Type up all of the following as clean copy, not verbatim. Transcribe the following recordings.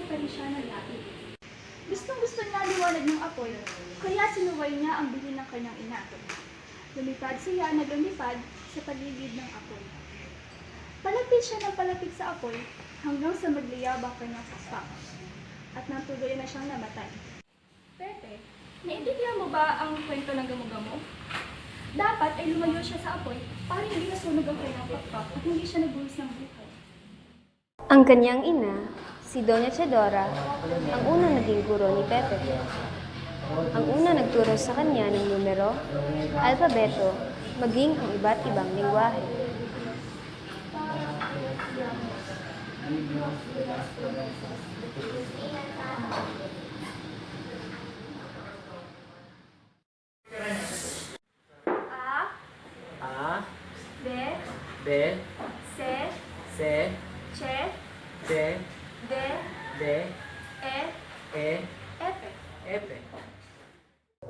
pa rin siya ng lahi. Gustong-gusto niya liwanag ng apoy, kaya sinuway niya ang bili ng kanyang ina. Lumipad siya na lumipad sa paligid ng apoy. Palapit siya ng palapit sa apoy hanggang sa magliyab ang kanyang saksak. At natuloy na siyang namatay. Pepe, naiintindihan mo ba ang kwento ng gamo-gamo? Dapat ay lumayo siya sa apoy para hindi nasunog ang kanyang pakpak at hindi siya nabuhos ng buhay. Ang kanyang ina, si Doña Chedora, ang unang naging guro ni Pepe. Ang una nagturo sa kanya ng numero, alpabeto, maging ang iba't ibang lingwahe. A, B, B, C, C, Ch, D, D, D, E, E, F. F.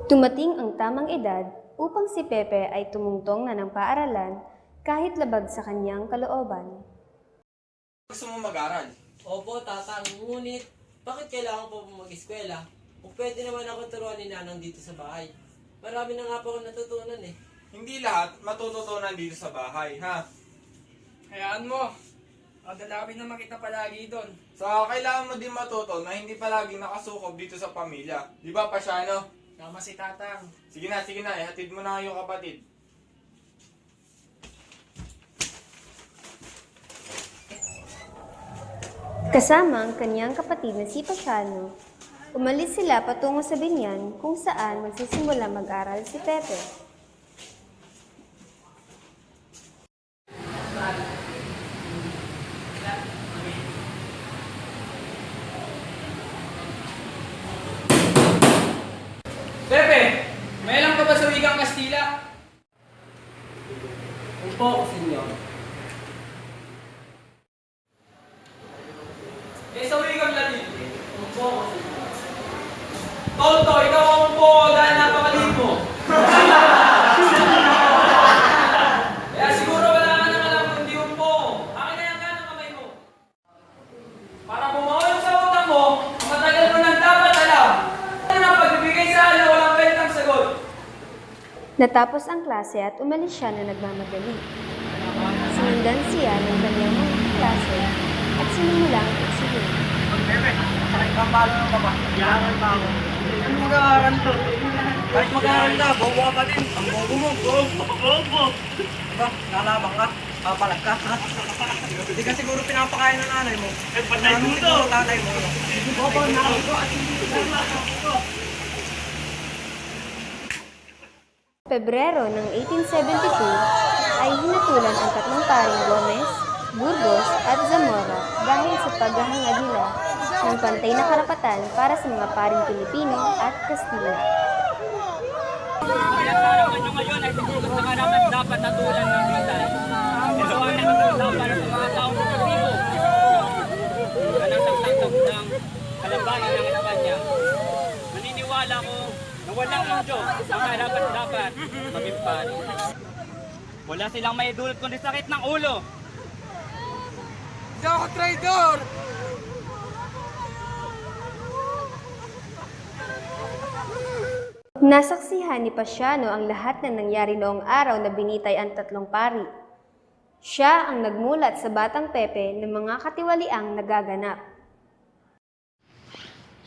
Tumating ang tamang edad upang si Pepe ay tumungtong na ng paaralan kahit labag sa kanyang kalooban. Gusto mo mag-aral? Opo, tatang. Ngunit, bakit kailangan po mag-eskwela? Kung pwede naman ako turuan ni Nanang dito sa bahay. Marami na nga po akong natutunan eh. Hindi lahat matututunan dito sa bahay, ha? Hayaan mo. Dadalawin naman kita palagi doon. So, kailangan mo din matuto na hindi palaging nakasukob dito sa pamilya. Di ba, Pasyano? Tama si Tatang. Sige na, ihatid mo na yung kapatid. Kasama ang kanyang kapatid na si Pasiano, umalis sila patungo sa binyan kung saan magsisimula mag-aral si Pepe. Pepe! May alam ka ba sa wikang Kastila? Opo, senyor. Sa wikang Latin? Opo, senyor. Tonto, ikaw ang upo dahil napakalit mo. Kaya siguro wala ka nang alam kung di upo. Akin na yan ka ng kamay mo. Para bumawal sa utang mo, matagal mo nang dapat alam. Ano na pagbibigay sa ano, walang kwentang sagot. Natapos ang klase at umalis siya na nagmamadali. Sinundan siya ng kanyang mga klase at sinimulang pagsigil. Ano mag-aaral to? Kahit mag-aaral ka, bobo ka pa din. Ang bobo mo, bobo. Diba, nalabang ka, papalag ka, ha? Hindi ka siguro pinapakain ng nanay mo. Patay mo to! Tatay mo. Bobo na ako at hindi ko. Pebrero ng 1872 ay hinatulan ang tatlong paring Gomez, Burgos at Zamora dahil sa paghahangad nila ng pantay na karapatan para sa mga paring Pilipino at Kastila. Pinag-aaraman nyo ngayon ay siguro sa karapat dapat natulan ng bitay. Ito ang nakatulaw para sa mga taong Pilipino. Ganang tagtagtag ng kalabanan ng Espanya. Maniniwala ko na walang Indio ang karapat-dapat maging pari. Wala silang maidulot kundi sakit ng ulo. Hindi ako traidor! Nasaksihan ni Pasiano ang lahat na nangyari noong araw na binitay ang tatlong pari. Siya ang nagmulat sa Batang Pepe ng mga katiwaliang nagaganap.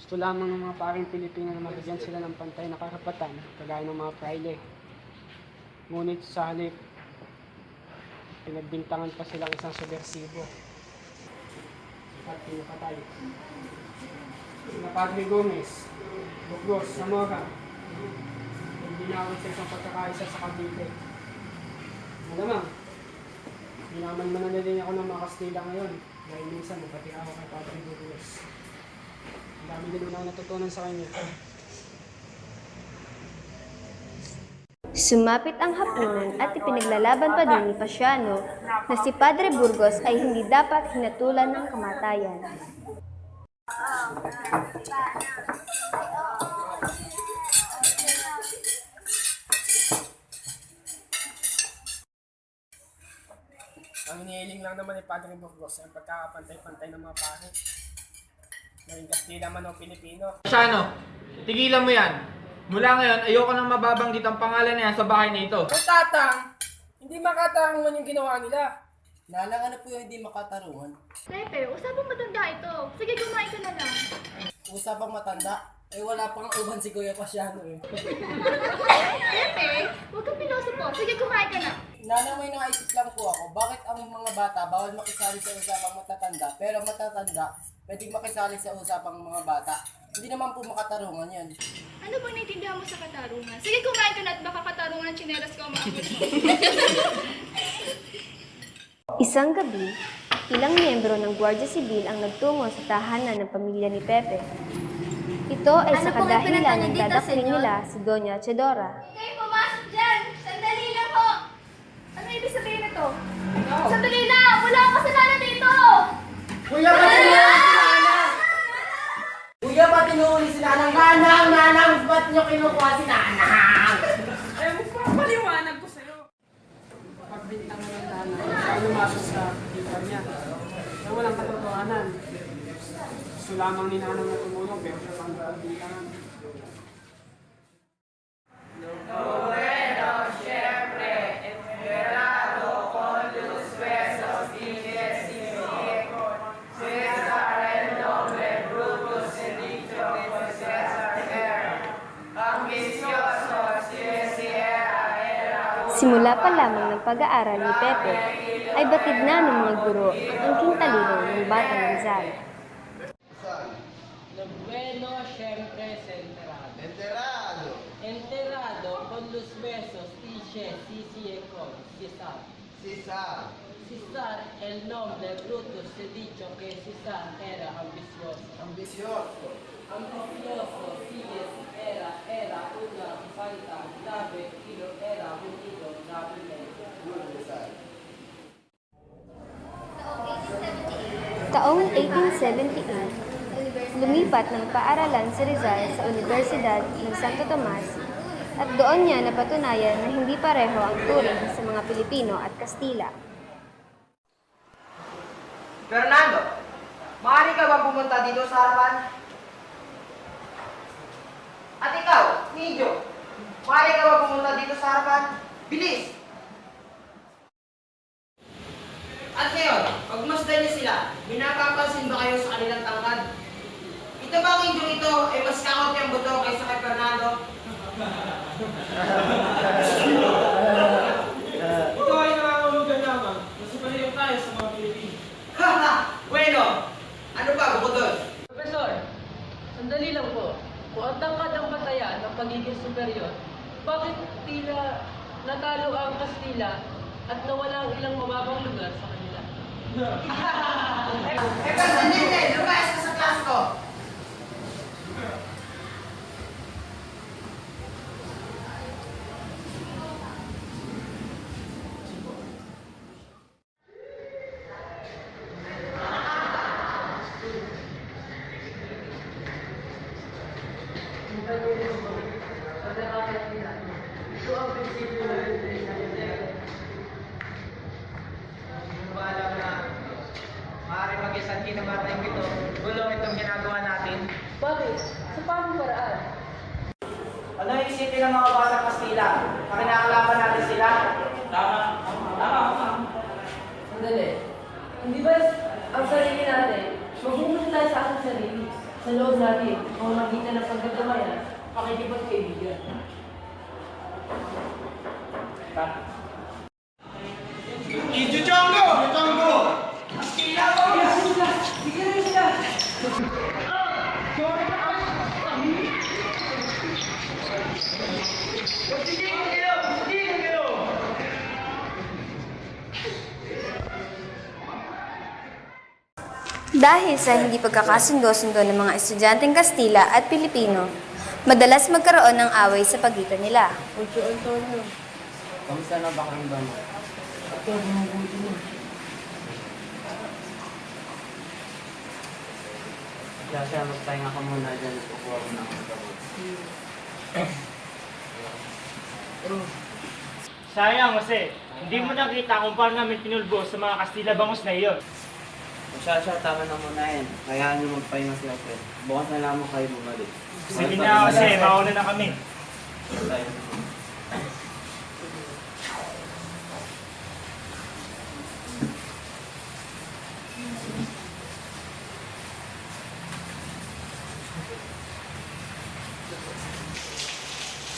Gusto lamang ng mga paring Pilipino na mabigyan sila ng pantay na karapatan, kagaya ng mga praile. Ngunit sa halip, pinagbintangan pa silang isang subversibo at pinapatay. Na Padre Gomez, Burgos, Zamora, ginawin sa isang pagkakaisa sa Cavite. Malamang, ginaman man na din ako ng mga Kastila ngayon dahil minsan napati ako kay Padre Burgos. Ang dami din ako natutunan sa kanya. Sumapit ang hapunan at ipinaglalaban pa din ni Pasiano na si Padre Burgos ay hindi dapat hinatulan ng kamatayan. Ang hinihiling lang naman ni Padre Burgos ay ang pagkakapantay-pantay ng mga pare. Maging Kastila man o Pilipino. Pasyano, tigilan mo yan. Mula ngayon, ayoko nang mababanggit ang pangalan na yan sa bahay na ito. Ang tatang, hindi makatarungan yung ginawa nila. Nalang ano po yung hindi makatarungan? Pepe, usapang matanda ito. Sige, kumain ka na lang. Usapang matanda, wala pang uban si Kuya Pasyano eh. Pepe, huwag kang piloso po. Sige, kumain ka na. Nalang may naisip lang po ako, bakit ang mga bata bawal makisali sa usapang matatanda, pero matatanda, pwedeng makisali sa usapang mga bata. Hindi naman po makatarungan yan. Ano bang naiintindihan mo sa katarungan? Sige, kumain ka na at baka katarungan ng tsinelas ko maabot. Isang gabi, ilang miyembro ng Guardia Sibil ang nagtungo sa tahanan ng pamilya ni Pepe. Ito ay sa kadahilan ng dadakling nila si Doña Chedora. Kayo pumasok dyan! Sandali lang ho! Ano ibig sabihin nito? Sandali lang! Wala akong kasalanan dito! Kuya, pati nuuli si Nanang! Nanang! Ba't nyo kinukuha si Nanang? Ay, magpapaliwanag ko sa'yo. Pagbintang mo ng nanay, siya ang lumasok sa lugar niya. Na walang katotohanan. Gusto lamang ni Nanang na tumulong, pero siya pang pagbintangan. Simula pa lamang ng pag-aaral ni Pepe, ay batid na ng mga guro ang kintalino ng batang Rizal. Lo bueno siempre se enterado. Enterado con los besos, dice, sí, con, César. César, el nombre bruto se dicho que César era ambicioso. Ambicioso, sí, era una falta grave y no era unido gravemente. Taong 1878, lumipat ng paaralan si Rizal sa Universidad ng Santo Tomas at doon niya napatunayan na hindi pareho ang turing sa mga Pilipino at Kastila. Fernando, maaari ka ba pumunta dito sa harapan? At ikaw, Nijo, maaari ka ba pumunta dito sa harapan? Bilis! At ngayon, pagmasdan niyo sila, binapapansin ba kayo sa kanilang tangkad? Ito ba ang inyong ito ay mas kakot yung buto kaysa kay Fernando? Ito ay nangangulugan lamang. Masupaliw tayo sa mga Pilipino. Haha! Bueno! Ano pa bukod doon? Profesor, sandali lang po. Kung ang tangkad ang batayan ng pagiging superior, bakit tila natalo ang Kastila at nawala ang ilang mababang lugar sa kanila? Hindi! Lumayas ka sa klase ko! Alam na maaaring mag-isang kinamatayang ito, gulong itong ginagawa natin. Bakit? Sa paano paraan? Ano yung isipin ng mga bata Kastila? Na kinakalaban natin sila? Sandali. Hindi ba ang sarili natin, magbubuli tayo sa ating sarili, sa loob natin, kung magitan ng pagkagamayan, pakikipagkaibigan. Dahil sa hindi pagkakasundo-sundo ng mga estudyanteng Kastila at Pilipino, madalas magkaroon ng away sa pagitan nila. Kamusta na ba kang ba? Kaya magpahinga ka muna dyan. Kukuha ko na ang gamot. Sayang, Jose. Hindi mo nakita kung paano namin pinulbo sa mga Kastila bangos na iyon. Siya, tama na muna yan. Hayaan niyo magpahinga si Alfred. Bukas na lamang kayo bumalik. Sige na kasi, mauna na kami. Tayo.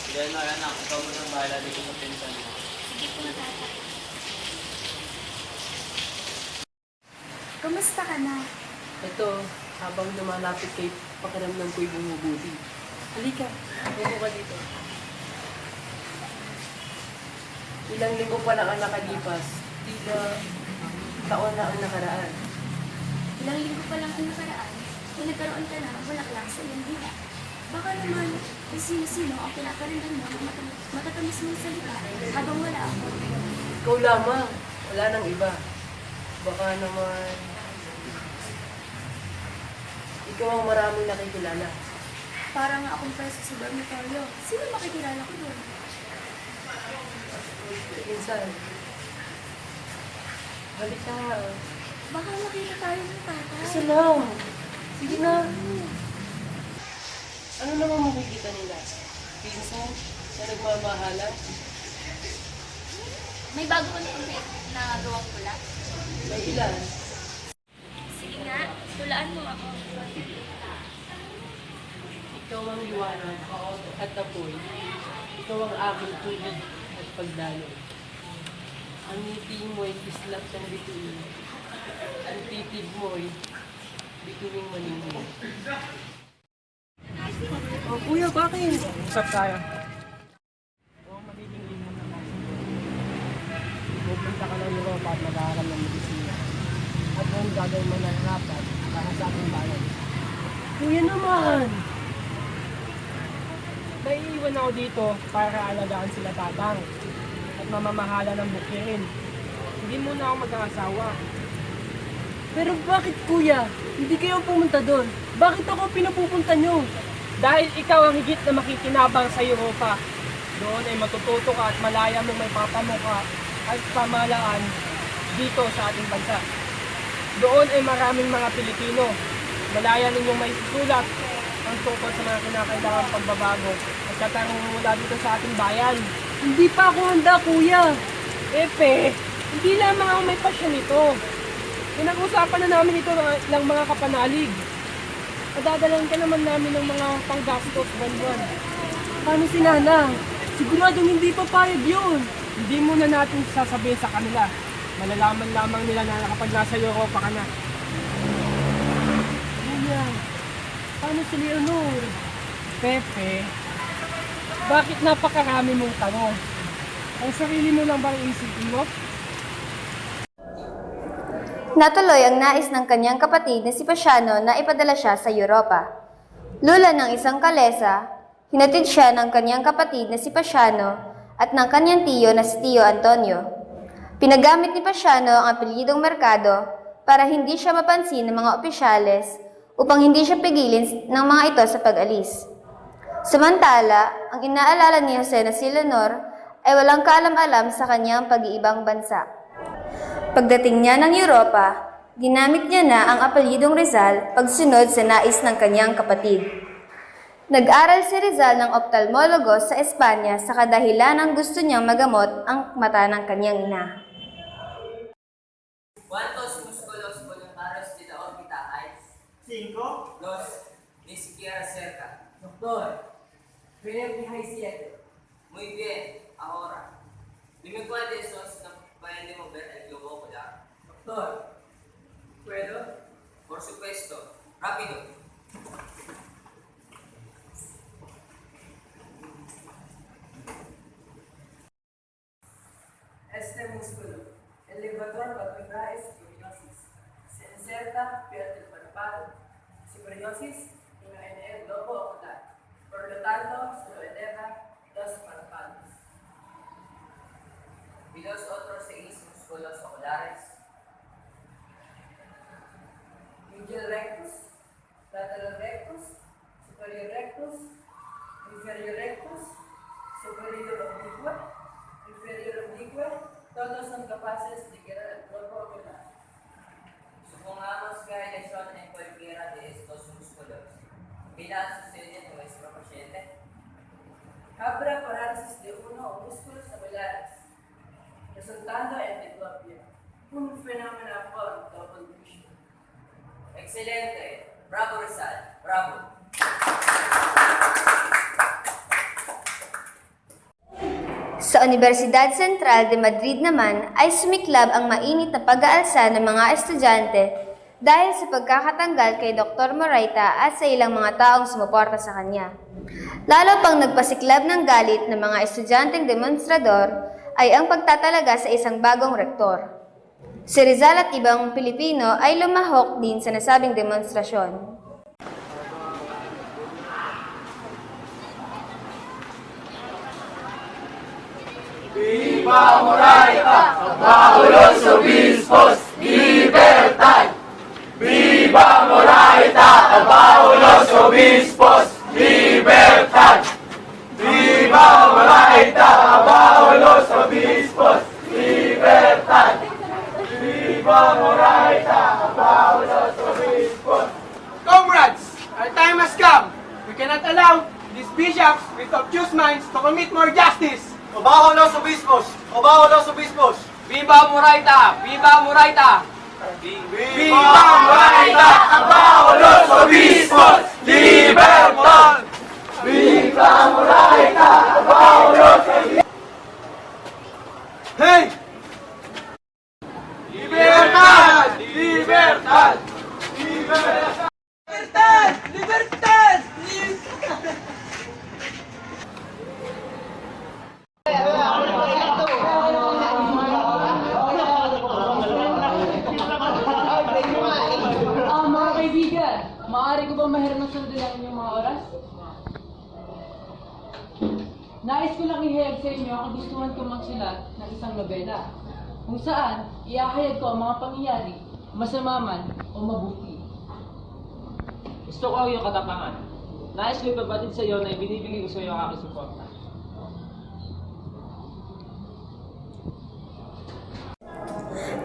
Sige na, anak. Ikaw mo nang bahala dito sa pinsan mo. Kumusta ka na? Ito, habang lumalapit kay pakiramdam ko'y bumubuti. Halika, bumo ka dito. Ilang linggo pa lang ang nakalipas, tila taon na ang nakaraan. Ilang linggo pa lang ang nakaraan, kung nagkaroon ka na ng bulaklak sa iyong dila. Baka naman, kung sino-sino ang pinaparinan mo ng matatamis mong salita habang wala ako. Ikaw lamang, wala nang iba. Baka naman, ikaw ang maraming nakikilala. Para nga akong preso sa dormitorio. Sino makikilala ko doon? Minsan, halika. Baka makita tayo ng tatay. Isa lang. Sige na. Ano naman makikita nila? Pinsan na nagmamahalan? May bago ka na gawang pula? May ilan? Sige nga, tulaan mo ako. Ikaw ang liwanag at apoy. Ikaw ang aking tulog at pagdalo. Ang ngiti mo'y kislap ng bituin. Ang titig mo'y bituing maningin. Oh, kuya, bakit? Usap tayo. Oo, magiging limon na tayo. Pupunta ka ng Europa at mag-aaral ng medisina. At kung gagawin mo ng rapat para sa ating bayan. Kuya naman! Naiiwan ako dito para alagaan sila tatang at mamamahala ng bukirin. Hindi muna ako mag-aasawa. Pero bakit kuya? Hindi kayo pumunta doon. Bakit ako pinapupunta nyo? Dahil ikaw ang higit na makikinabang sa Europa. Doon ay matututo ka at malaya mong may papamuka at pamahalaan dito sa ating bansa. Doon ay maraming mga Pilipino. Malaya ninyong may susulat ang tungkol sa mga kinakailangan pagbabago at katangumula dito sa ating bayan. Hindi pa ako handa kuya. Epe, hindi lamang ako may pasyon nito. Pinag-usapan na namin ito ng mga kapanalig. Padadalan ka naman namin ng mga panggastos buwan-buwan. Paano si Nana? Siguradong hindi pa payag yun. Hindi muna natin sasabihin sa kanila. Malalaman lamang nila na kapag nasa Europa ka na. Kuya, paano si Leonor? Pepe, bakit napakarami mong tanong? Ang sarili mo lang bang isipin mo? Natuloy ang nais ng kanyang kapatid na si Pasiano na ipadala siya sa Europa. Lula ng isang kalesa, hinatid siya ng kanyang kapatid na si Pasiano at ng kanyang tiyo na si Tio Antonio. Pinagamit ni Pasiano ang apelyidong Mercado para hindi siya mapansin ng mga opisyales upang hindi siya pigilin ng mga ito sa pag-alis. Samantala, ang inaalala ni Jose na si Leonor ay walang kaalam-alam sa kanyang pag-iibang bansa. Pagdating niya ng Europa, ginamit niya na ang apelyidong Rizal pagsunod sa nais ng kanyang kapatid. Nag-aral si Rizal ng ophthalmologo sa Espanya sa kadahilan ng gusto niyang magamot ang mata ng kanyang ina. ¿Cuántos músculos voluntarios de la órbita hay? 5. Los, ni siquiera cerca. Doctor, creo que hay 7. Muy bien, ahora. Dime cuál de esos no pueden mover el globo ocular. Doctor, ¿puedo? Por supuesto. Rápido. Este músculo, el levator patularis superioriosis, se inserta pierde el párpado. Superioriosis en el globo ocular. Por lo tanto, se lo eleva 2 párpados. Y los otros 6 músculos oculares. Medial rectus, lateral rectus, superior rectus, inferior rectus, superior oblicuo, inferior oblicuo, todos son capaces de quedar el globo ocular. Supongamos Finanzas sería nuestro paciente. Abra parálisis de uno o músculos tabulares, resultando en diplopia, un fenómeno por double vision. Excelente. Bravo, Rizal. Bravo. Sa Universidad Central de Madrid naman ay sumiklab ang mainit na pag-aalsa ng mga estudyante dahil sa pagkakatanggal kay Dr. Moraita at sa ilang mga taong sumuporta sa kanya. Lalo pang nagpasiklab ng galit ng mga estudyanteng demonstrador ay ang pagtatalaga sa isang bagong rektor. Si Rizal at ibang Pilipino ay lumahok din sa nasabing demonstrasyon. Viva Moraita! Abajo los obispos! ¡Libertad! ¡Viva Moraita! Abajo los obispos! ¡Libertad! ¡Viva Moraita! Abajo los obispos! ¡Libertad! ¡Viva Moraita! Abajo los obispos! Comrades, our time has come. We cannot allow these bishops with obtuse minds to commit more justice. Abajo los obispos! Abajo los obispos! Viva Moraita! Viva Moraita! ¡Viva Moraita! ¡Abajo los obispos! ¡Libertad! ¡Viva Moraita! ¡Abajo los obispos! Hey! ¡Libertad! ¡Libertad! ¡Libertad! Libertad! Mga kaibigan, maaari ko ba mahiram ng sandali yung mga oras? Nais ko lang ihayag sa inyo ang gustuhan ko magsulat ng isang nobela, kung saan iahayag ko ang mga pangyayari, masama man o mabuti. Gusto ko ang iyong katapangan. Nais ko ipabatid sa iyo na ibinibigay ko sa iyo ang aking suporta.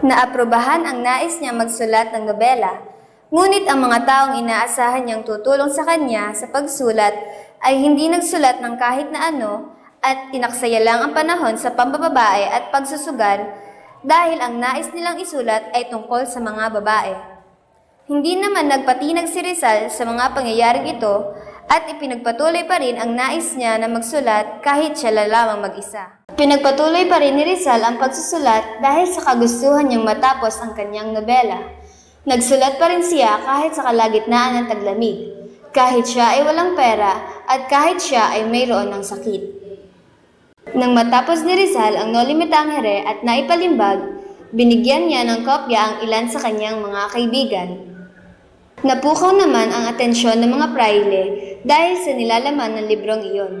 Naaprubahan ang nais niya magsulat ng nobela, ngunit ang mga taong inaasahan niyang tutulong sa kanya sa pagsulat ay hindi nagsulat ng kahit na ano at tinaksaya lang ang panahon sa pambababae at pagsusugal dahil ang nais nilang isulat ay tungkol sa mga babae. Hindi naman nagpatinag si Rizal sa mga pangyayaring ito at ipinagpatuloy pa rin ang nais niya na magsulat kahit siya lamang mag-isa. Pinagpatuloy pa rin ni Rizal ang pagsusulat dahil sa kagustuhan niyang matapos ang kanyang nobela. Nagsulat pa rin siya kahit sa kalagitnaan ng taglamig, kahit siya ay walang pera at kahit siya ay mayroon ng sakit. Nang matapos ni Rizal ang Noli Me Tangere at naipalimbag, binigyan niya ng kopya ang ilan sa kanyang mga kaibigan. Napukaw naman ang atensyon ng mga praile dahil sa nilalaman ng librong iyon.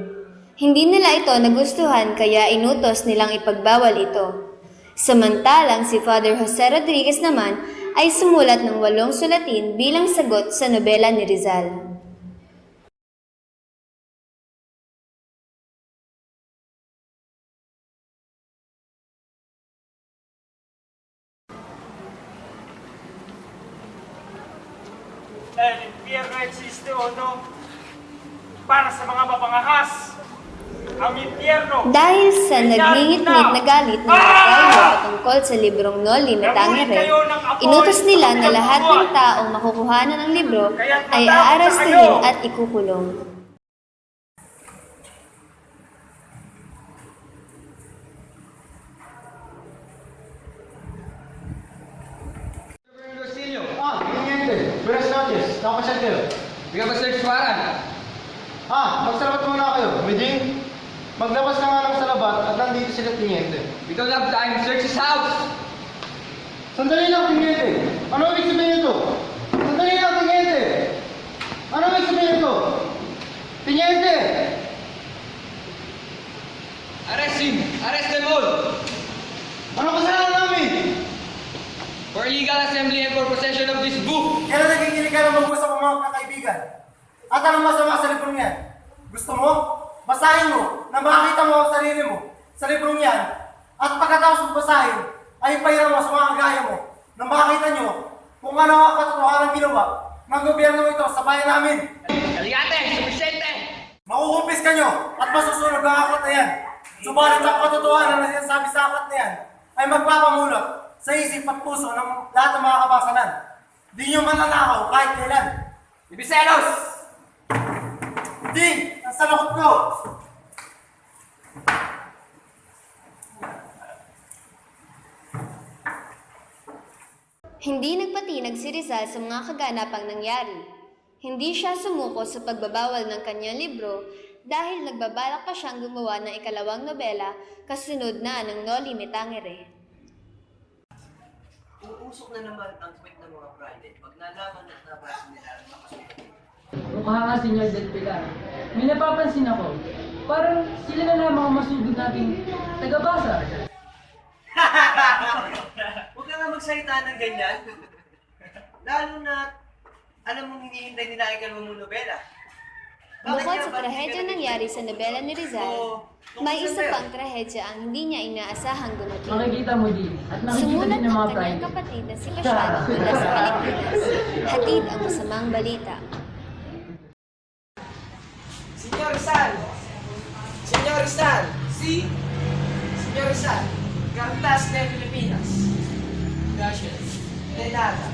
Hindi nila ito nagustuhan kaya inutos nilang ipagbawal ito. Samantalang si Father Jose Rodriguez naman ay sumulat ng 8 sulatin bilang sagot sa nobela ni Rizal. El infierno existe o no para sa mga mapangahas. Ang impyerno. Dahil sa nagngingit-ngit na galit ng mga praile patungkol sa librong Noli Me Tangere, inutos nila na lahat ng taong makukuhanan ng libro ay aarastuhin at ikukulong. Buenas noches. Nakapasyal kayo. Bigyan ba search warrant? Magsalabat muna kayo. Meding, maglabas na nga ng salabat at nandito sila tiniente. We don't have time. Search his house. Sandali lang, tiniente. Ano ibig sabihin ito? Sandali lang, tiniente. Ano ibig sabihin ito? Tiniente! Arrest him. Arrest them all. Ano kasalanan namin? For illegal assembly and for possession of this book. Kailan nakikinig ka ng mag-usap ang mga kakaibigan? At anong masama sa librong yan? Gusto mo? Basahin mo na makakita mo ang sarili mo sa librong yan. At pagkatapos mo basahin, ay ipahiram mo sa mga kagaya mo na makakita nyo kung ano ang katotohanan ginawa ng gobyerno ito sa bayan namin. Kaligate! Sumisente! Makukumpis ka nyo at masusunod ang aklat na yan. Subalit ang katotohanan na sinasabi sa aklat na yan ay magpapamulot sa isip at puso ng lahat ng mga kabasanan. Di nyo mananakaw kahit kailan. Ibiselos! Di! Ang salakot ko! Hindi nagpatinag si Rizal sa mga kaganapang nangyari. Hindi siya sumuko sa pagbabawal ng kanyang libro dahil nagbabalak pa siyang gumawa ng ikalawang nobela kasunod na ng Noli Me Tangere. Uusok na naman ang kwet ng mga private pag nalaman at nabasa nila ang makasulat. Mukha nga, Senyor Del Pilar. May napapansin ako. Parang sila na lamang ang masugod nating tagabasa. Huwag ka nga magsalita ng ganyan. Lalo na alam mong hinihintay nila ay kalawang nobela. Bukod sa trahedya nangyari sa nobela ni Rizal, may isa pang trahedya ang hindi niya inaasahang dumating. Makikita mo din. At makikita Sumulat din ng ang mga kanyang private. kapatid na si Cassiano mula sa Pilipinas. Hatid ang masamang balita. Senyor Rizal! Senyor Rizal! Senyor Rizal! Cartas de Filipinas. Gracias. De nada.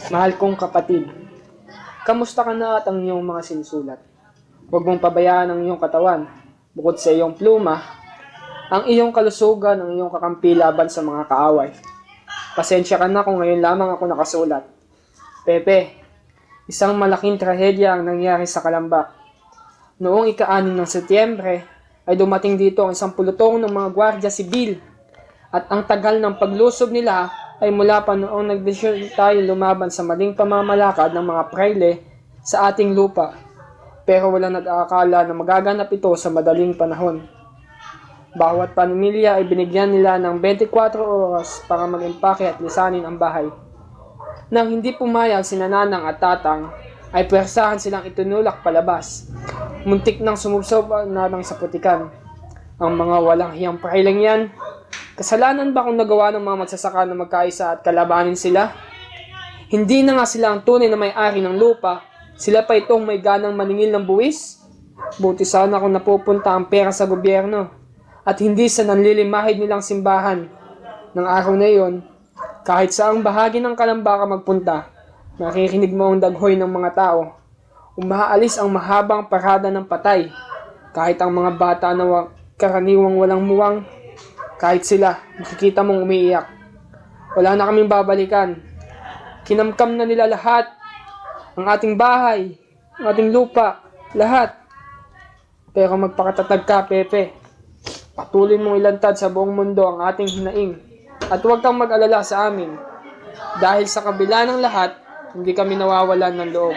Mahal kong kapatid, kamusta ka na at ang iyong mga sinusulat? Huwag mong pabayaan ang iyong katawan, bukod sa iyong pluma, ang iyong kalusugan, ang iyong kakampi laban sa mga kaaway. Pasensya ka na kung ngayon lamang ako nakasulat. Pepe, isang malaking trahedya ang nangyari sa Kalambak. Noong ika-6 ng Setyembre, ay dumating dito ang isang pulutong ng mga gwardya sibil. At ang tagal ng paglusob nila ay mula pa noong nagdesisyon tayo lumaban sa maling pamamalakad ng mga prayle sa ating lupa. Pero wala nag-aakala na magaganap ito sa madaling panahon. Bawat pamilya ay binigyan nila ng 24 oras para mag-impake at lisanin ang bahay. Nang hindi pumayag si Nanang at Tatang, ay pwersahan silang itinulak palabas. Muntik nang sumubsob ang Nanang sa putikan. Ang mga walang hiyang praileng yan, kasalanan ba kung nagawa ng mga magsasaka na magkaisa at kalabanin sila? Hindi na nga sila ang tunay na may-ari ng lupa, sila pa itong may ganang maningil ng buwis? Buti sana kung napupunta ang pera sa gobyerno at hindi sa nanlilimahid nilang simbahan. Nang araw na iyon, kahit saang bahagi ng Kalamba ka magpunta, nakikrinig mo ang daghoy ng mga tao. Umaalis ang mahabang parada ng patay, kahit ang mga bata na karaniwang walang muwang. Kahit sila, makikita mong umiiyak. Wala na kaming babalikan. Kinamkam na nila lahat. Ang ating bahay, ang ating lupa, lahat. Pero magpakatatag ka, Pepe. Patuloy mong ilantad sa buong mundo ang ating hinaing. At huwag kang mag-alala sa amin. Dahil sa kabila ng lahat, hindi kami nawawalan ng loob.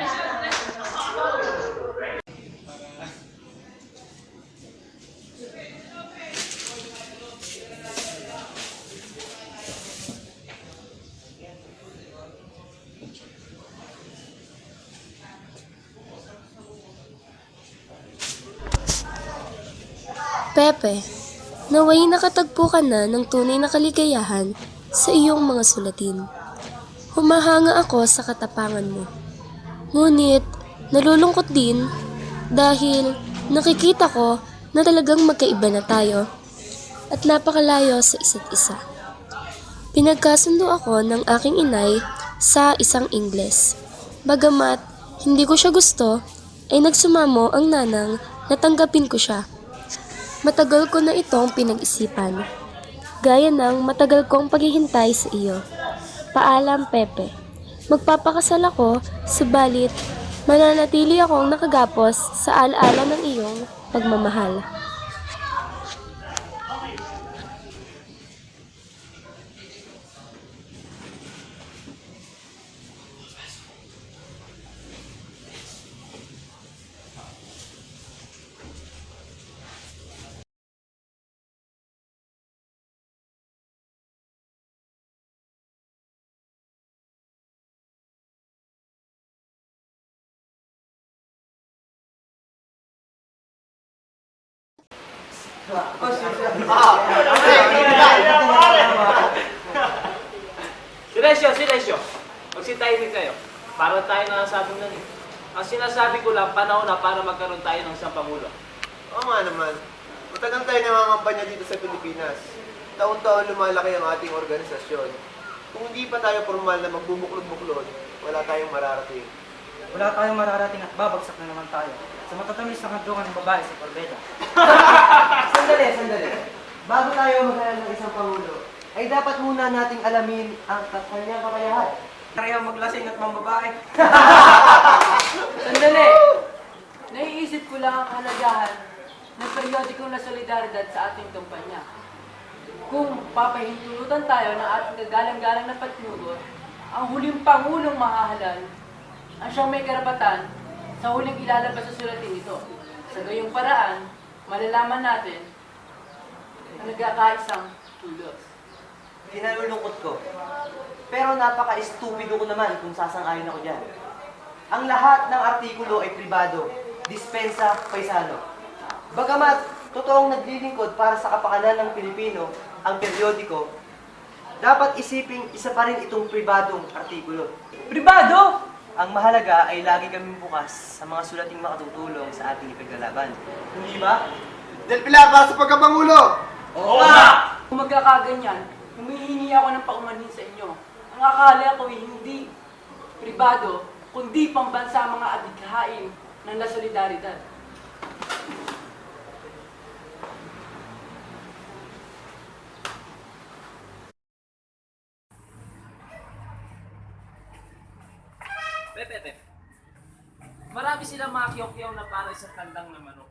Pepe, naway nakatagpo ka na ng tunay na kaligayahan sa iyong mga sulatin. Humahanga ako sa katapangan mo. Ngunit, nalulungkot din dahil nakikita ko na talagang magkaiba na tayo at napakalayo sa isa't isa. Pinagkasundo ako ng aking inay sa isang Ingles. Bagamat hindi ko siya gusto, ay nagsumamo ang Nanang na tanggapin ko siya. Matagal ko na itong pinag-isipan. Gaya ng matagal kong paghihintay sa iyo. Paalam, Pepe. Magpapakasal ako, subalit mananatili akong nakagapos sa alaala ng iyong pagmamahal. Silencio. Magsitahimik kayo. Para tayo nakasabing nun eh. Ang sinasabi ko lang, panahon na para magkaroon tayo ng isang Pangulo. Oo nga naman. Matagal tayo nangangampanya dito sa Pilipinas. Taon-taon lumalaki ang ating organisasyon. Kung hindi pa tayo formal na magbubuklod-buklod, wala tayong mararating. Wala tayong mararating at babagsak na naman tayo sa matatamis na kantungan ng babae sa Corbeta. Sandali. Bago tayo maghanap ng isang Pangulo, ay dapat muna nating alamin ang kanyang kakayahan. Kaya maglasing at mambabae. Sandali! Naiisip ko lang ang kahalagahan ng periodiko na solidaridad sa ating kumpanya. Kung papahintulutan tayo ng ating kagalang-galang na patnubos, ang huling Pangulong mahahalal ang siyang may karapatan sa huling ilalabas sa sulatin ito. Sa gayong paraan, malalaman natin na nagkakaisang tulos. Kinalulungkot ko. Pero napaka-estupido ko naman kung sasang-ayon ako dyan. Ang lahat ng artikulo ay pribado, dispensa, paisano. Bagamat totoong naglilingkod para sa kapakanan ng Pilipino ang periodiko, dapat isiping isa pa rin itong pribadong artikulo. Pribado! Ang mahalaga ay lagi kaming bukas sa mga sulating makatutulong sa ating ipaglalaban. Hindi ba? Del Pilar, para sa pagkapangulo! Oo nga! Kung magkakaganyan, humihingi ako ng paumanhin sa inyo. Ang akala ko ay hindi pribado, kundi pambansa mga adhikain ng La Solidaridad. Pepe. Marami silang mga kiyok-kiyaw na para sa kandang na manok.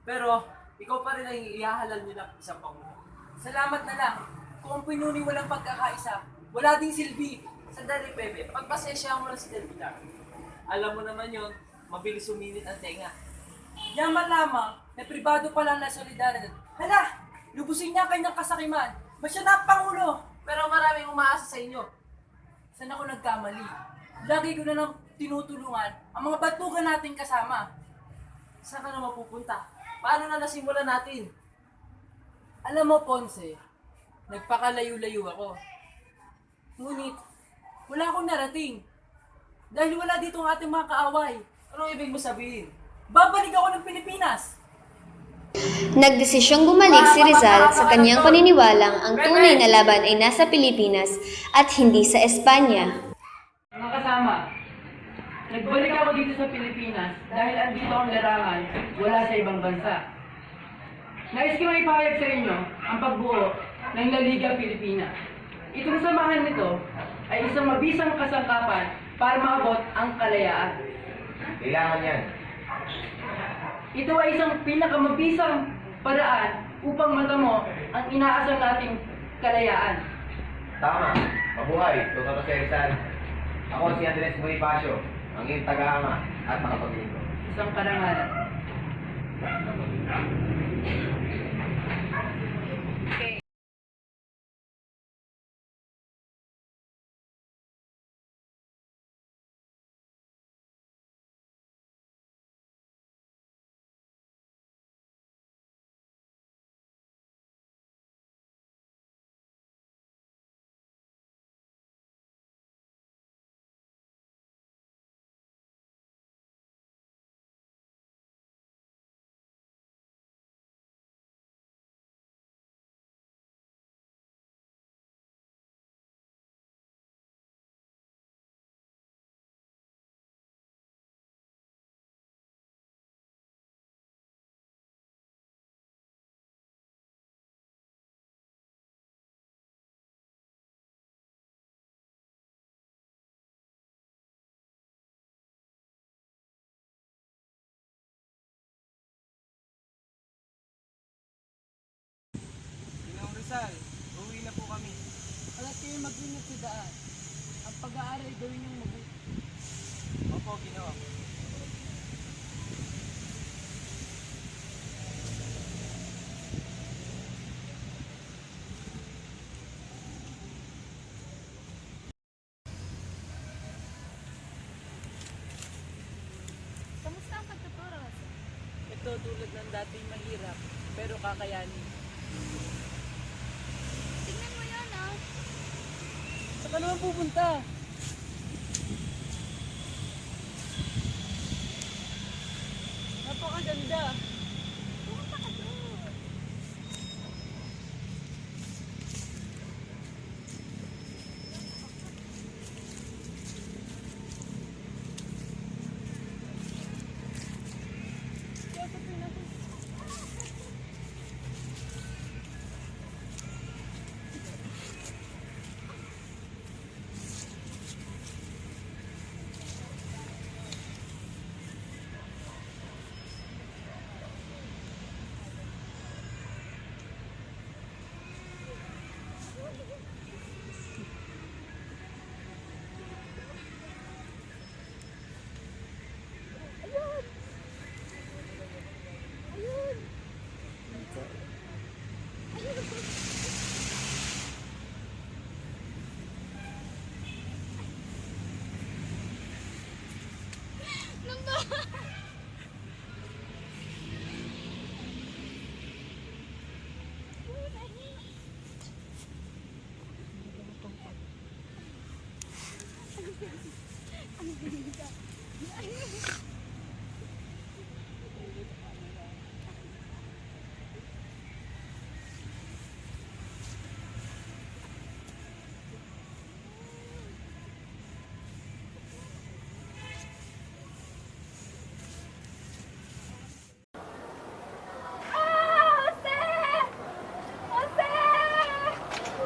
Pero, ikaw pa rin ang ihahalal nila isang Pangulo. Salamat na lang. Kung ang pinuni walang pagkakaisa, wala ding silbi. Sandali, Pepe. Pagpasensya mo lang si Del Pilar. Alam mo naman yon, mabilis suminit ang tenga. Yaman lamang na pribado pa lang na solidaridad. Hala! Lubusin niya ang kanyang kasakiman. Ba't siya na Pangulo? Pero maraming umaasa sa inyo. Saan ako nagkamali? Lagi ko na lang tinutulungan ang mga batugan nating kasama. Saan ka na mapupunta? Paano na nasimulan natin? Alam mo, Ponce, nagpakalayo-layo ako. Ngunit, wala akong narating. Dahil wala dito ang ating mga kaaway. Anong ibig mo sabihin? Babalik ako ng Pilipinas! Nagdesisyong bumalik si Rizal sa kanyang paniniwalang ang tunay na laban ay nasa Pilipinas at hindi sa Espanya. Mga kasama, nagbalik ako dito sa Pilipinas dahil andito ang larangan wala sa ibang bansa. Nais ko ipahayag sa inyo ang pagbuo ng La Liga Pilipinas. Itong samahan nito ay isang mabisang kasangkapan para maabot ang kalayaan. Kailangan yan. Ito ay isang pinakamabisang paraan upang matamo ang inaasam nating kalayaan. Tama. Mabuhay. Totoo si Rizal. Ako si Andres Bonifacio, ang iyong tagahanga at makapaglingkod. Isang karangalan. Rizal, uwi na po kami. Alat kayo mag-ingat sa daan. Ang pag-aaral gawin niyong mabuti. Opo, ginawa. Kamusta ang pagtuturo? ito tulad ng dating mahirap, pero kakayanin. Tingnan mo yan, ah. Saan ka naman pupunta? Napakaganda. Pumunta ka doon.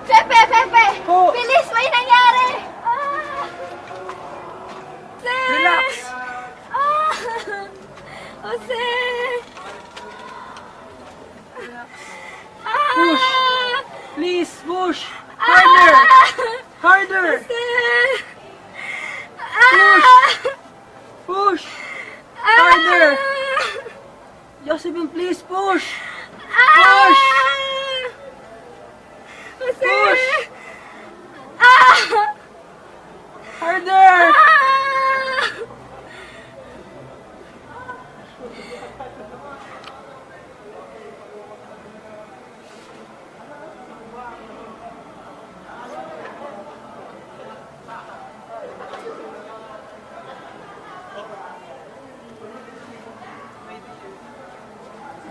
Pepe! Pepe! Bilis! May nangyari! Jose! Relax! Jose! Push! Please, push! Harder! Harder! Push! Harder! Josephine, please, push! Push! Push! Harder!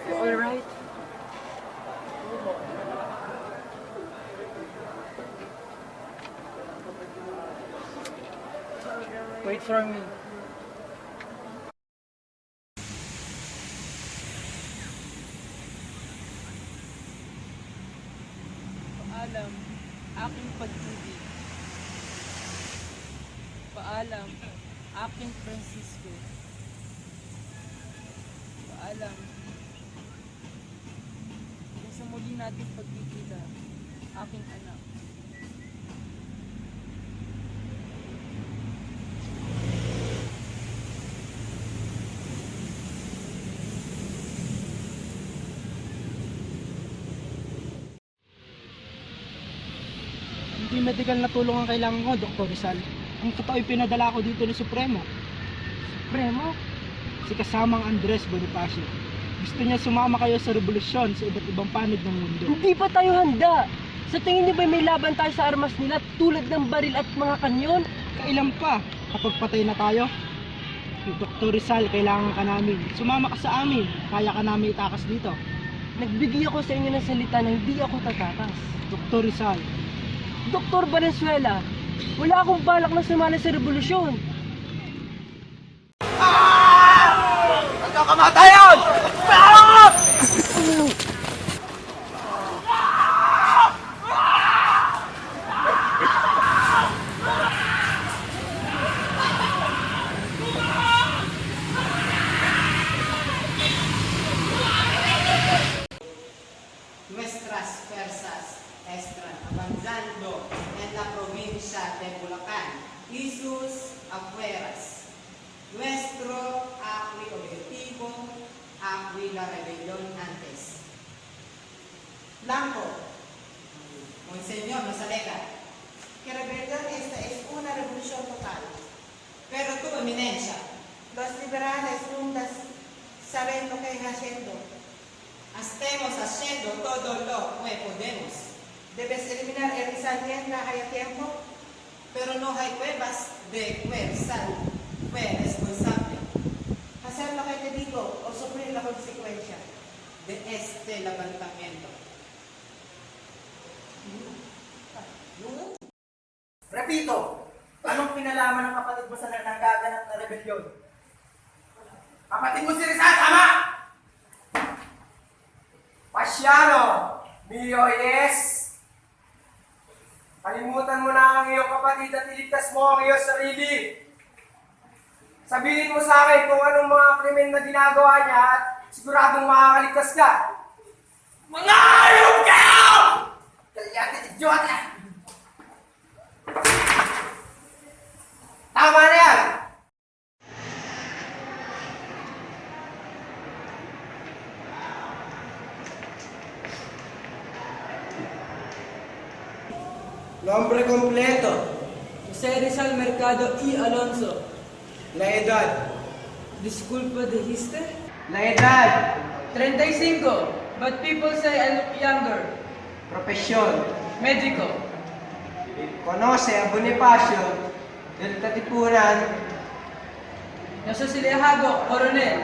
You all right? Wait for me. Paalam, aking pag-ibig. Paalam, aking Francisco. Paalam, kung sa muli nating pagkikita, aking anak. Hindi medical na tulong ang kailangan ko, Dr. Rizal. Ang totoo ay pinadala ko dito ni Supremo. Supremo? Si kasamang Andres Bonifacio. Gusto niya sumama kayo sa revolusyon sa iba't ibang panig ng mundo. Hindi pa tayo handa. Sa tingin niyo ba may laban tayo sa armas nila tulad ng baril at mga kanyon? Kailan pa? Kapag patay na tayo? Dr. Rizal, kailangan ka namin. Sumama ka sa amin. Kaya ka namin itakas dito. Nagbigay ako sa inyo ng salita na hindi ako tatakas. Dr. Rizal, Dr. Valenzuela, wala akong balak na sumali sa revolusyon. Kamatayan! Nuestras fuerzas están avanzando en la provincia de Bulacan y sus afueras. Nuestro objetivo fue la rebelión antes. Blanco, Monseñor nos alega que rebelión esta es una revolución total. Pero tu eminencia, los liberales nunca saben lo que es haciendo. Estamos haciendo todo lo que podemos. Debes eliminar el mientras haya tiempo, pero no hay pruebas de que fue responsable. Hacer lo que te digo o sufrir la consecuencia de este levantamiento. Repito, anong pinalaman ng kapatid mo sa nagaganap na rebelyon? Kapatid mo si Rizal, tama! Pasyano, Mio yes! Kalimutan mo na ang iyong kapatid at iligtas mo ang iyong sarili. Sabihin mo sa akin kung anong mga krimen na ginagawa niya at siguradong makakaligtas ka. Mga ayop kayo! Kalyate, idiota! Tama na yan! Nombre completo. José Rizal Mercado y Alonso. La edad. Disculpa, dijiste? La edad. 35, but people say I look younger. Profesión. Médico. Conoce a Bonifacio del Katipunan. José Silejago, coronel.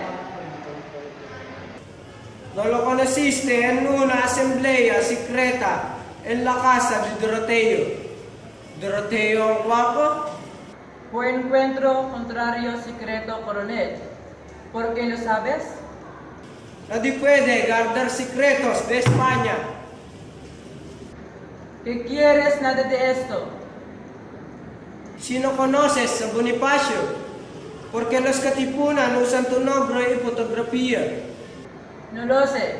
No lo conociste en una asamblea secreta en la casa de Doroteo. ¿Doroteo guapo? Fue encuentro contrario secreto, coronel. ¿Por qué lo sabes? Nadie puede guardar secretos de España. ¿Qué quieres nada de esto? Si no conoces a Bonifacio, porque los Katipunan usan tu nombre y fotografía. No lo sé.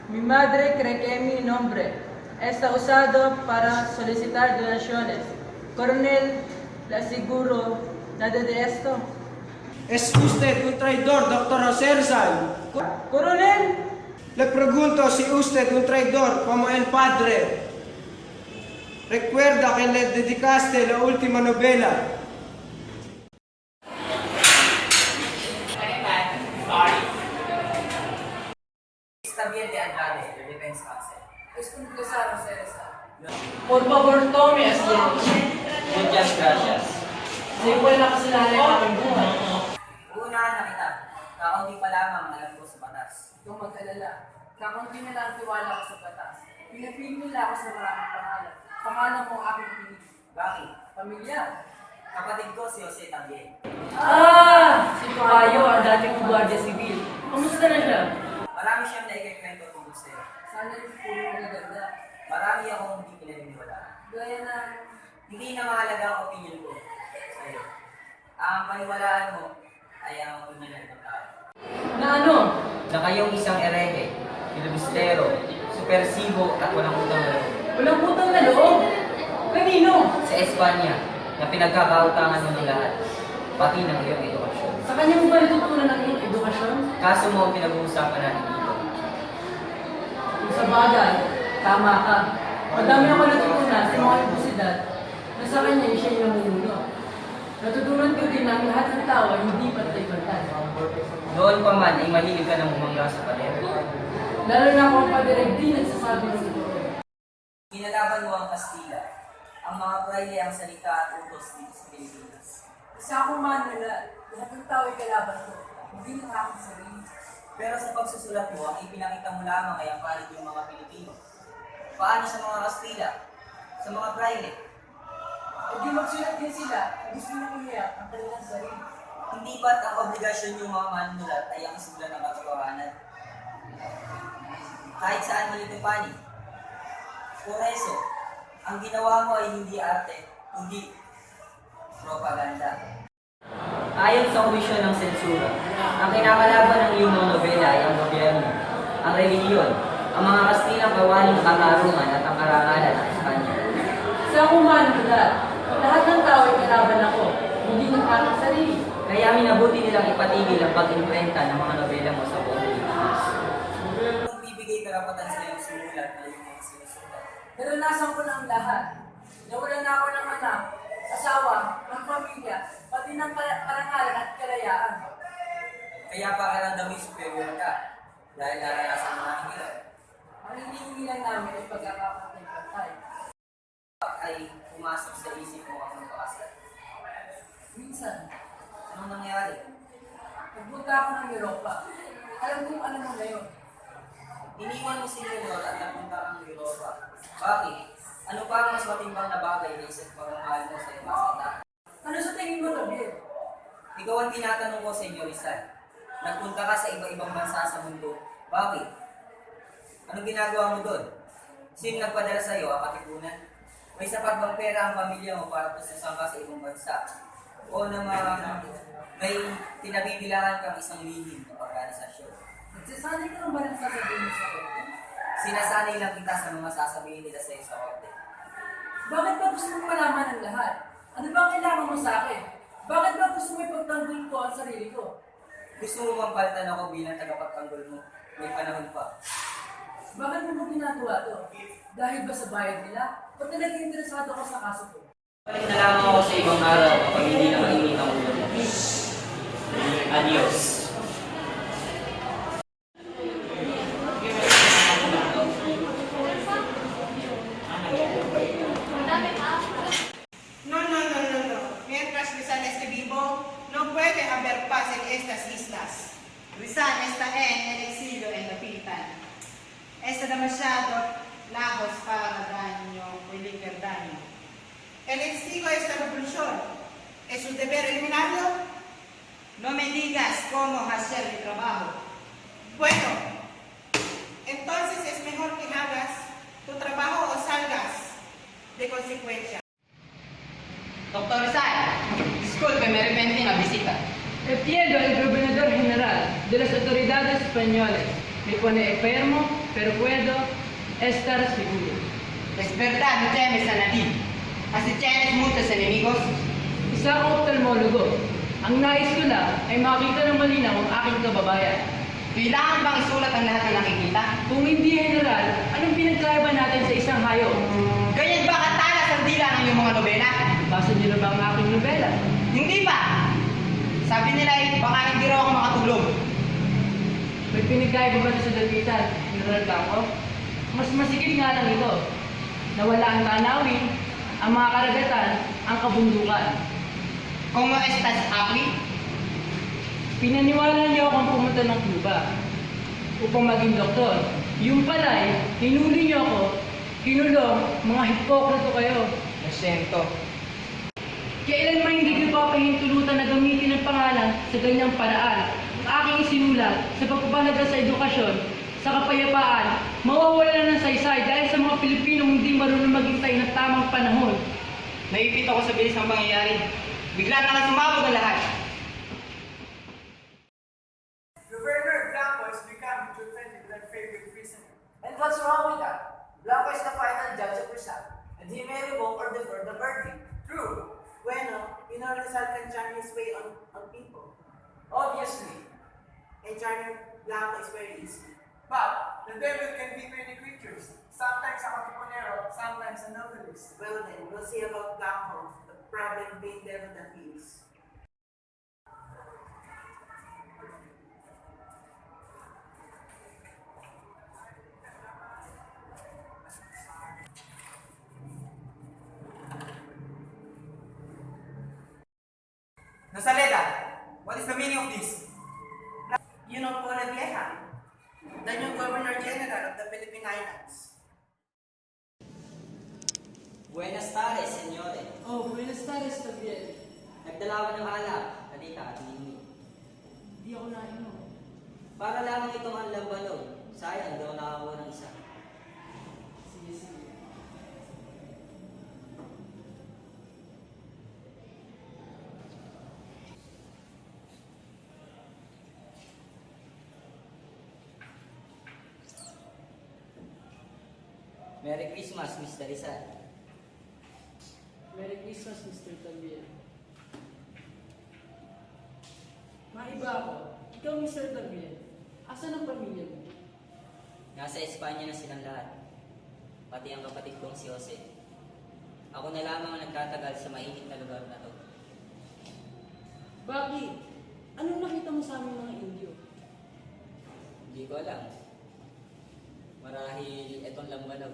Mi madre cree que mi nombre está usado para solicitar donaciones. Coronel, le aseguro nada de esto. ¿Es usted un traidor, doctor José Rizal? ¡Coronel! Le pregunto si usted es un traidor como el padre. Recuerda que le dedicaste la última novela. Está bien de Andrade, del Defense Council. Es un pesar hacer eso. Por favor, tome asiento. Muchas gracias. Sa iyo na kasalanan ng aming buhay. Unahan na kita. Kakaunti pa lamang ang alam ko sa batas. Huwag mag-alala. Kakunti na lang ang tiwala ko sa batas. Pinapili nila ako sa maraming pangalan. Pangalan mo ang aking pinili. Bakit? Pamilya. Kapatid ko si Jose Tabier. Si Payo, ang dating Guardia Civil. Kamusta na siya? Marami siyang naikikwento tungkol sa'yo. Sana yung puro magaganda. Marami akong hindi pinaniniwalaan. Gaya na, Hindi na mahalaga ang opinion ko sa'yo. Ang paniwalaan mo ay ang opinion ng ibang tao. Na ano? Na kayong isang erehe, filibustero, supersibo at walang utang na loob. Walang utang na loob. Kanino? Sa Espanya, na pinagkakautangan mo ng lahat, pati ng iyong edukasyon. Sa kanya mo ba natutunan ng iyong edukasyon? Kaso mo ang pinag-uusapan natin dito. Kung sa bagay, tama ka. Madami ako natutunan sa mga universidad na sa kanya siya yung namumuno. Natutunan ko din na ang lahat ng tao ay hindi pantay-pantay. Noon pa man ay mahilig ka ng umangga sa pader. Lalo na ako ang padirek di nagsasabi ng totoo. Ginalaban mo ang Kastila, ang mga praile ang salita at utos dito sa Pilipinas. isa akong manulat. Lahat ng tao ay kalaban ko. Hindi lang aking sarili. Pero sa pagsusulat mo, ang ipinakita mo lamang ay ang panig ng mga Pilipino. Paano sa mga Kastila? Sa mga praile? Hindi magsulat din sila. Gusto nang umiyak ang kanilang sarili. Hindi ba't ang obligasyon yung mga manunulat ay ang isulat ng katotohanan? Kahit saan man ito panig. Por eso, ang ginawa mo ay hindi arte, hindi propaganda. Ayon sa komisyon ng sensura, ang kinakalaban ng iyong mga nobela ay ang gobyerno, ang relihiyon, ang mga Kastilang kawaling katarungan at ang karangalan ng Espanya. Sa akong manulat, lahat ng tao ay kalaban ako. Hindi ng aking sarili. Kaya minabuti nilang ipatigil ang pag-imprenta ng mga nobela mo sa buong Pilipinas. Kung bibigay karapatan sa iyong sumulat na iyong mga sinusulat. Naranasan ko na ang lahat. Nawalan na ako ng anak, asawa, ng pamilya, pati ng karangalan at kalayaan. Kaya pakiramdam mo superior ka dahil naranasan mo ang hirap. Ang hinihingi lang namin ay pagkakapantay. Ay pumasok sa isip mo ang magpakasal. Minsan, Anong nangyari? nagpunta ako ng Europa. Alam kong alam mo ngayon. Iniwan mo si Leonor at napunta kang Europa. Bakit? Ano pa ang mas matimbang na bagay na isang pagmamahal mo sa ibang tao? Ano sa tingin mo, Gabriel? Ikaw ang tinatanong ko, Senyor Rizal. Nagpunta ka sa iba-ibang bansa sa mundo. Bakit? Anong ginagawa mo doon? Sino nagpadala sa iyo ang katipunan? May sapat bang pera ang pamilya mo para pususan ka sa ibang bansa? O naman may pinabibilangan kang isang lihim na organisasyon? Nagsasanay ka lang ba ng sasabihin mo sa akin? Sinasanay lang kita sa mga sasabihin nila sa iyo sa korte. Bakit ba gusto mong malaman ang lahat? Ano ba ang kailangan mo sa akin? Bakit ba gusto mo ipagtanggol ko ang sarili ko? Gusto mo bang palitan ako bilang tagapagtanggol mo? May panahon pa. Bakit mo ba ginagawa to? Dahil ba sa bayad nila? O talaga interesado ako sa kaso ko? Balik na lamang ako sa ibang araw kapag hindi na mainit ang ulo. Adios. No. Mientras Rizal esté vivo, no puede haber paz en estas islas. Rizal está en el exilio en la Pilipinas. Está demasiado lejos para cualquier daño. El exilio es la revolución. ¿Es su deber eliminarlo? No me digas cómo hacer mi trabajo. Bueno, entonces es mejor que hagas tu trabajo o salgas de consecuencia. Doctor Rizal, discúlpeme repentina visita. Entiendo el gobernador general de las autoridades españolas. Me pone enfermo, pero puedo estar seguro. Es verdad, no temes a nadie. Así tienes muchos enemigos. Isang ophthalmologo. Ang nais ko lang ay makita ng malinaw ang aking kababayan. Kailangan bang isulat ang lahat ng nakikita? Kung hindi general, anong pinagkaiba natin sa isang hayop? Ganyan ba katalas ang dila ng iyong mga nobela? Basa niyo na ba ang aking nobela? Hindi pa! Sabi nila ay baka hindi raw ako makatulog. May pinagkaiba ba sa dapitan, General Campo? Mas masikip nga lang ito. Nawala ang tanawin, ang mga karagatan, ang kabundukan. Kung estás happy? Pinaniwala niyo akong pumunta ng Cuba upang maging doktor. Yung pala'y, hinuli niyo ako, kinulong, mga hipokrito kayo. Nasyento. Kailan man hindi niyo papahintulutan na gamitin ang pangalan sa ganyang paraan? Ang aking isinulat sa pagpapalaga sa edukasyon, sa kapayapaan, mawawala ng saysay dahil sa mga Pilipinong hindi marunong maghintay ng tamang panahon. Naipit ako sa bilis ng pangyayari. Bigla na lang sumabog ang lahat. Governor Blanco has become defended like favorite prisoner. And what's wrong with that? Blanco is the final judge of Rizal, and he may revoke or defer the verdict. True. Bueno, Rizal can charm his way on people. Obviously. And charming Blanco is very easy. But the devil can be many creatures. Sometimes a katipunero, sometimes a novelist. Well then, we'll see about Blanco, the problem being devil that he is. Nasaleda, what is the meaning of this? You know Paula Vieja, the new Governor General of the Philippine Islands. Buenas tardes, senyore. Oh, buenas tardes, Gabriel. Nagdala ako ng alak. Halika at linig. Hindi ako nainom. Para lamang itong ang lambalog. Sayang, daw nakakuha ng isa. Sige. Merry Christmas, Mr. Rizal. Merry Christmas, Mr. Gabriel. Maiba ako. Ikaw, Mr. Gabriel. Asan ang pamilya mo? Nasa Espanya na silang lahat. Pati ang kapatid kong si Jose. Ako na lamang ang nagtatagal sa mainit na lugar na to. Bakit? Anong nakita nakita mo sa aming mga Indio? Hindi ko alam. Marahil etong lambanog.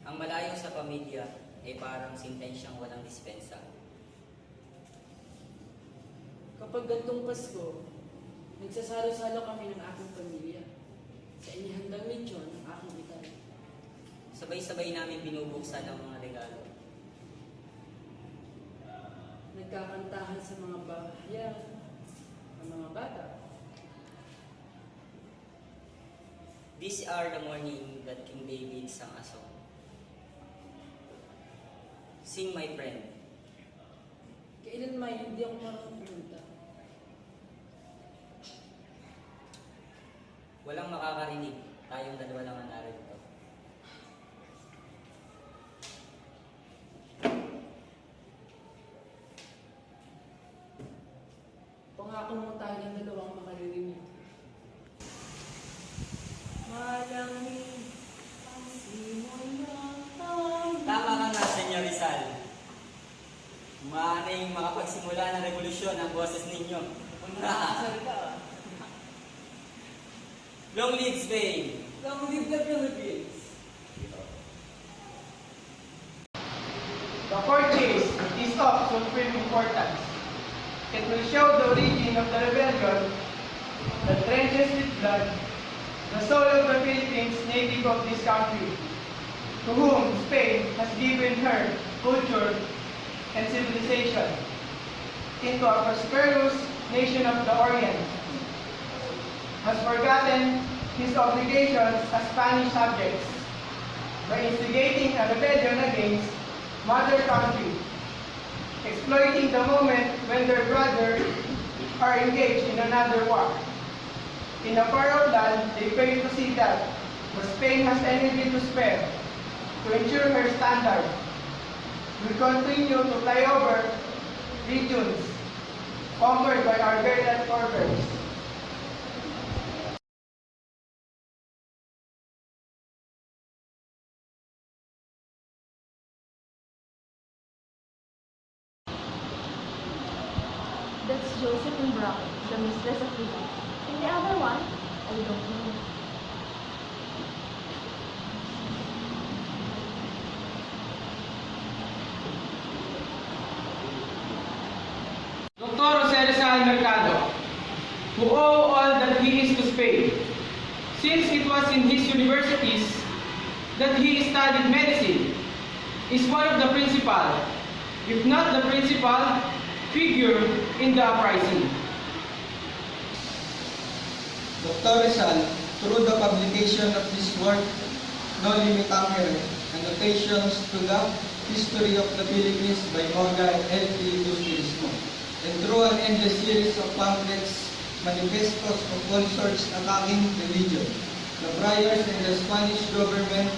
Ang malayo sa pamilya ay parang sentensyang walang dispensa. Kapag gantong Pasko, nagsasalo-salo kami ng aking pamilya. Sa inihandang lechon ng aking itay. Sabay-sabay namin binubuksan ang mga regalo. Nagkakantahan sa mga bahayan, ang mga bata. These are the morning that King David sang a song. Sing, my friend. Kailan may hindi ako marunong kumanta. Walang makakarinig. Tayong dalawa lang ang narito. Pangako mo tayo ng dalawang makaririnig. Malamig ang simoy ng Tama ka nga, Senyor Rizal. Maaaring makapagsimula ng revolusyon ang boses ninyo. Long live Spain! Long live the Philippines! The purchase is of supreme importance. It will show the origin of the rebellion that drenches with blood the soul of the Philippines, native of this country, to whom Spain has given her culture and civilization into a prosperous nation of the Orient, has forgotten his obligations as Spanish subjects by instigating a rebellion against mother country, exploiting the moment when their brothers are engaged in another war. In a far-off land, they fail to see that, but Spain has energy to spare to ensure her standard will continue to fly over regions conquered by our guerrilla forebears. That's Josephine Brown, the mistress of the house. And the other one, I don't know. Dr. Jose Rizal Mercado, who owe all that he is to Spain, since it was in his universities that he studied medicine, is one of the principal, if not the principal, figure in the uprising. Dr. Rizal, through the publication of this work, No Limit Tangere, Annotations to the History of the Philippines by Morga L. P. Gustirismo, and through an endless series of pamphlets, manifestos of all sorts attacking religion, the friars and the Spanish government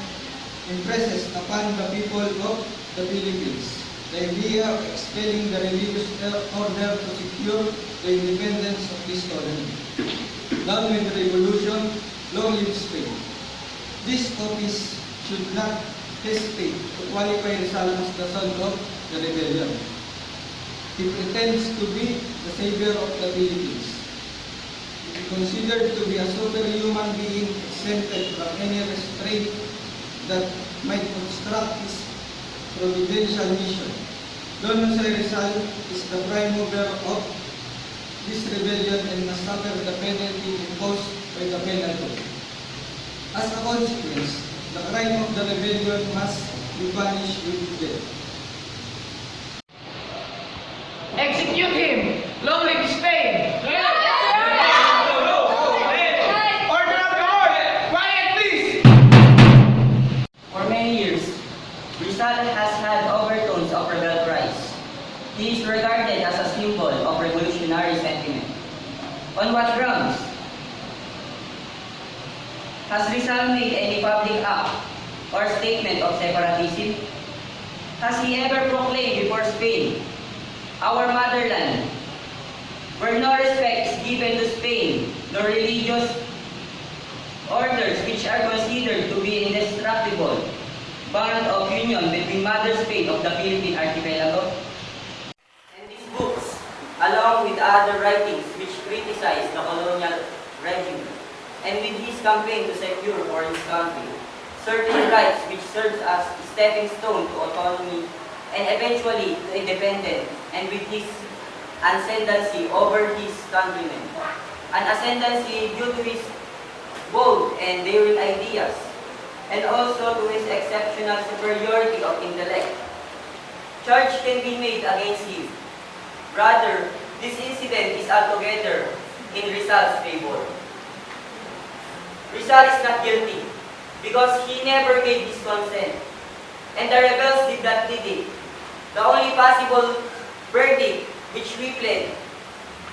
impresses upon the people of the Philippines the idea of expelling the religious order to secure the independence of this colony. Down with the revolution, long live Spain. This office should not hesitate to qualify Rizal as the son of the rebellion. He pretends to be the savior of the Philippines. He is considered to be a superhuman being exempted from any restraint that might obstruct his providential mission. Don Jose Rizal is the prime mover of this rebellion and must suffer the penalty imposed by the penal code. As a consequence, the crime of the rebellion must be punished with death. Execute him! Long live Spain! Order of the court! Quiet, please! For many years, Rizal has had overtones of rebel pride. He is regarded as a symbol of revolutionary sentiment. On what grounds? Has Rizal made any public act or statement of separatism? Has he ever proclaimed before Spain, our motherland, where no respect is given to Spain, nor religious orders which are considered to be indestructible, bond of union between Mother Spain of the Philippine Archipelago? And these books, along with other writings which criticize the colonial regime, and with his campaign to secure for his country certain rights which serves as a stepping stone to autonomy and eventually to independence, and with his ascendancy over his countrymen, an ascendancy due to his bold and daring ideas, and also to his exceptional superiority of intellect. Charge can be made against him. Rather, this incident is altogether in Rizal's favor. Rizal is not guilty because he never gave his consent, and the rebels did not need it. The only possible verdict which we plead,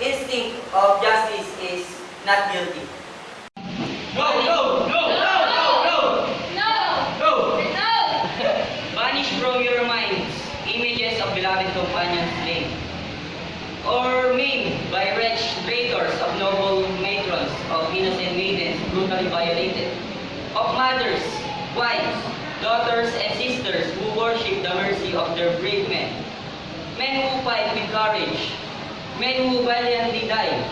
instinct of justice, is not guilty. No! No! No! No! No! No! No! No! Banish from your minds images of beloved companions slain, or maimed by wretched traitors, of noble matrons, of innocent maidens brutally violated, of mothers, wives, daughters, and sisters who worship the mercy of their brave men, men who fight with courage, men who valiantly die,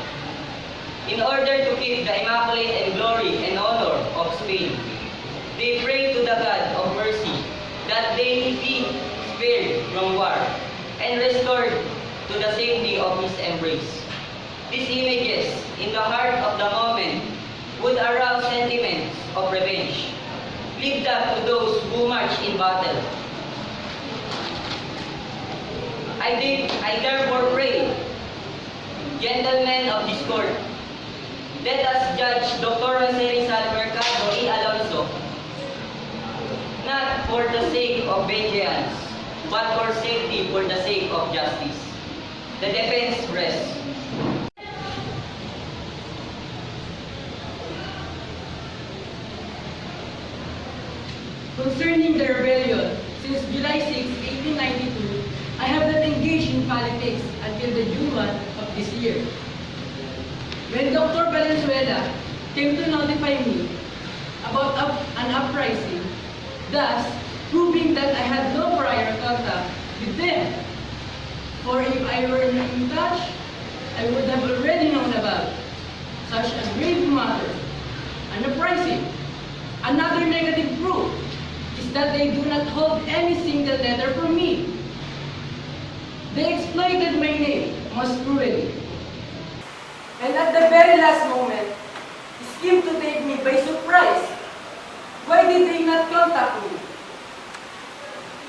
in order to keep the immaculate and glory and honor of Spain. They pray to the God of mercy that they be spared from war and restored to the safety of his embrace. These images, in the heart of the moment, would arouse sentiments of revenge. Leave that to those who march in battle. I therefore pray, gentlemen of this court, let us judge Dr. Jose Rizal Mercado y Alonso, not for the sake of vengeance, but for safety, for the sake of justice. The defense rests. Concerning the rebellion, since July 6, 1892, I have not engaged in politics until the June 1 of this year. When Dr. Valenzuela came to notify me about an uprising, thus proving that I had no prior contact with them. For if I were in touch, I would have already known about such a grave matter, an uprising. Another negative proof is that they do not hold any single letter from me. They exploited my name most cruelly. And at the very last moment, schemed to take me by surprise. Why did they not contact me?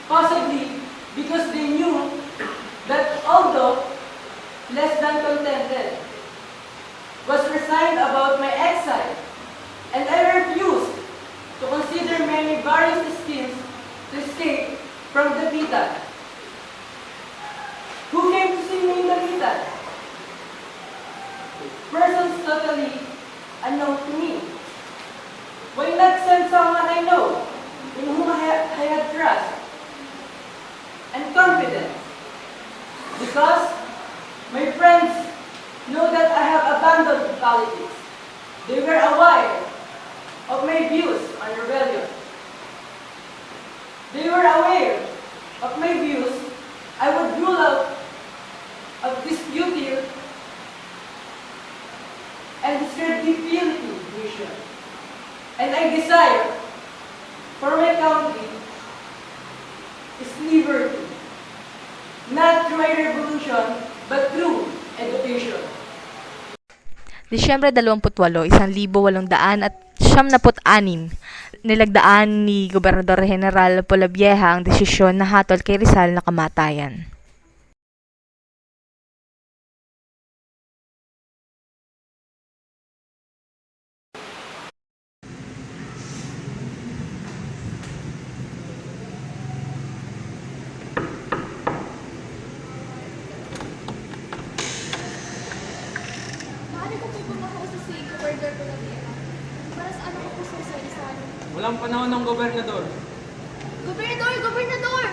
Possibly because they knew that although less than contented, was resigned about my exile, and I refused to consider many various schemes to escape from the Pitan. Who came to see me in the Pitan? Persons totally unknown to me. Why not send someone I know, in whom I had trust and confidence? Because my friends know that I have abandoned politics. They were aware of my views on rebellion. They were aware of my views. I would rule out of disputed and discredibility mission. And I desire for my country is liberty, not through a revolution, but through education. Disyembre 28, 1896, nilagdaan ni Gobernador General Polavieja ang desisyon na hatol kay Rizal na kamatayan. Maaari ko po kumakausap si Gobernador Polavieja. Para sa ano ko po sa Rizal? Walang panahon ng gobernador. Gobernador! Gobernador!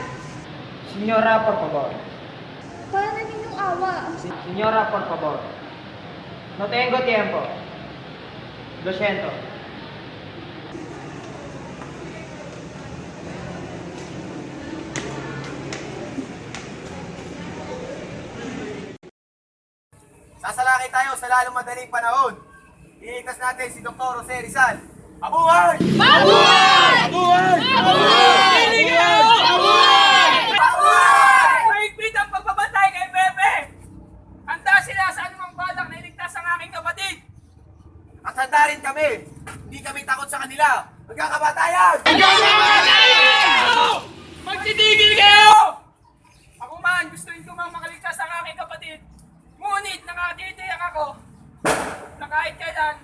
Señora, por favor. Para na ninyong awa. Señora, por favor. No tengo tiempo. Lo siento. Sasalakay tayo sa lalong madaling panahon. Iligtas natin si Dr. Jose Rizal. Mabuhay! Mabuhay! Mabuhay! Mabuhay! Mabuhay! Mabuhay! Mahigpit ang pagbabantay kay Pepe! Handa sila sa anumang balak na iligtas ang aking kapatid! At handa rin kami. Hindi kami takot sa kanila. Magkakabatayan! Magtitigil kayo! Ako man, gusto rin ko mang makaligtas ang aking kapatid. Ngunit nakatitiyak ako na kahit kailan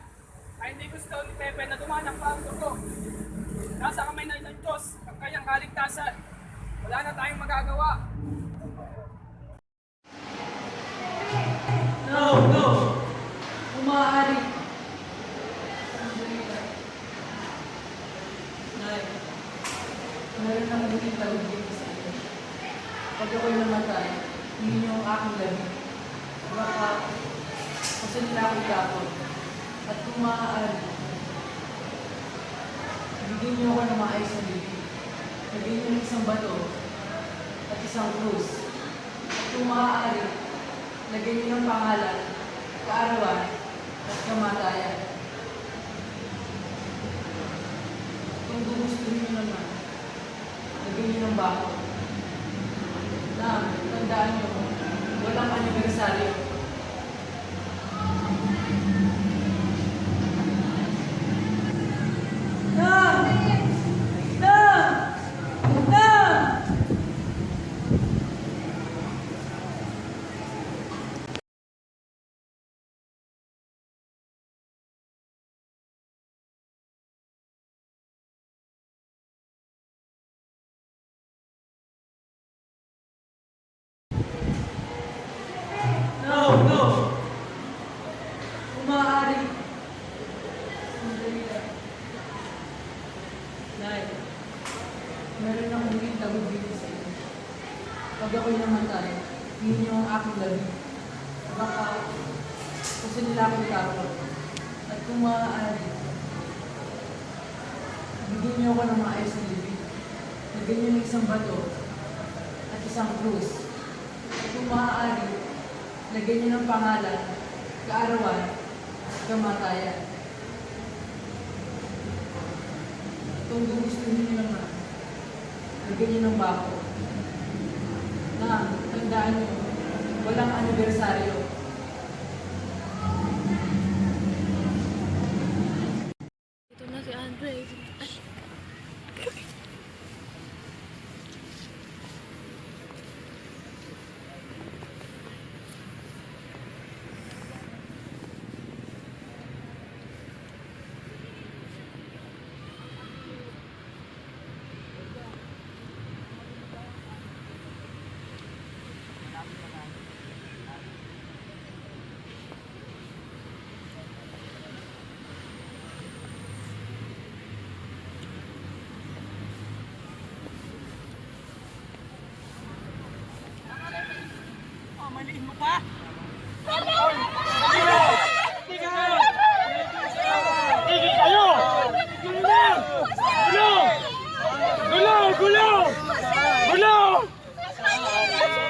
ay hindi gusto ni Pepe na dumanang pa ang dugo. Nasa kamay na ng Diyos ang kanyang kaligtasan. Wala na tayong magagawa. No, no. Umaaari. Nay, meron akong muling talugbin sa inyo. Pag ako'y namatay, hindi niyo ang aking labi. Baka, kasi nila akong tapon. At kung maaari, bigyan niyo ako ng maayos na libing. Lagyan niyo ng isang bato at isang krus. At kung maaari, lagyan niyo ng pangalan, kaarawan, at kamatayan. Kung gugustuhin niyo naman, lagyan niyo ng bako. Na, tandaan niyo, walang anibersaryo. No, no. Umaaari. Sandali lang. Nay, meron akong muling tagubilin sa inyo. Pag ako'y namatay, hindi niyo ang aking labi. Baka, kasi nila akong tapon. At kung maaari, bigyan niyo ako ng maayos na libing. Lagyan niyo ng isang bato at isang krus. At kung maaari, lagyan niyo ng pangalan, kaarawan, at kamatayan. Kung gugustuhin niyo naman, lagyan niyo ng bako. Na, tandaan niyo, walang anibersaryo. Ito na si Andre. Ay. Maliin mo pa? Tigil kayo! Gulong! Gulong! Gulong! Gulong! Gulong!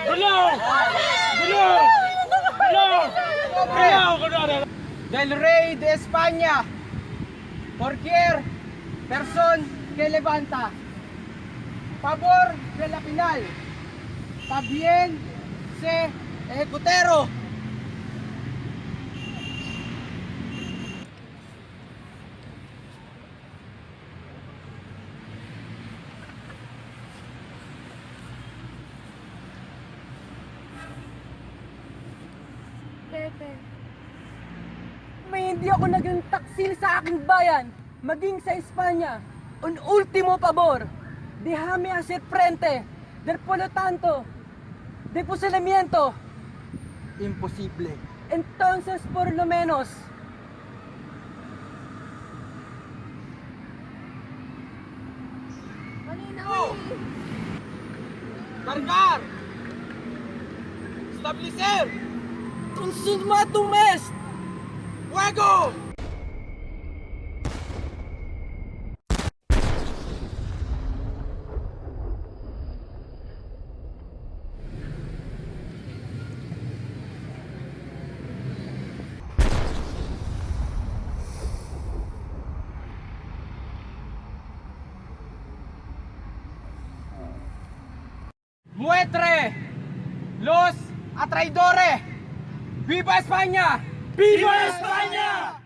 Gulong! Gulong! Gulong! Gulong! Del Rey de España, cualquier persona que levanta favor de la final, también se ejecutero. Pepe. May hindi ako naging taksil sa aking bayan, maging sa Espanya. Un último pabor, déjame hacer frente, del por lo tanto, de fusilamiento. Imposible. Entonces, por lo menos, Cargar! Establecer! consumatum est! Fuego! los atraidores! ¡Viva España! ¡Viva España!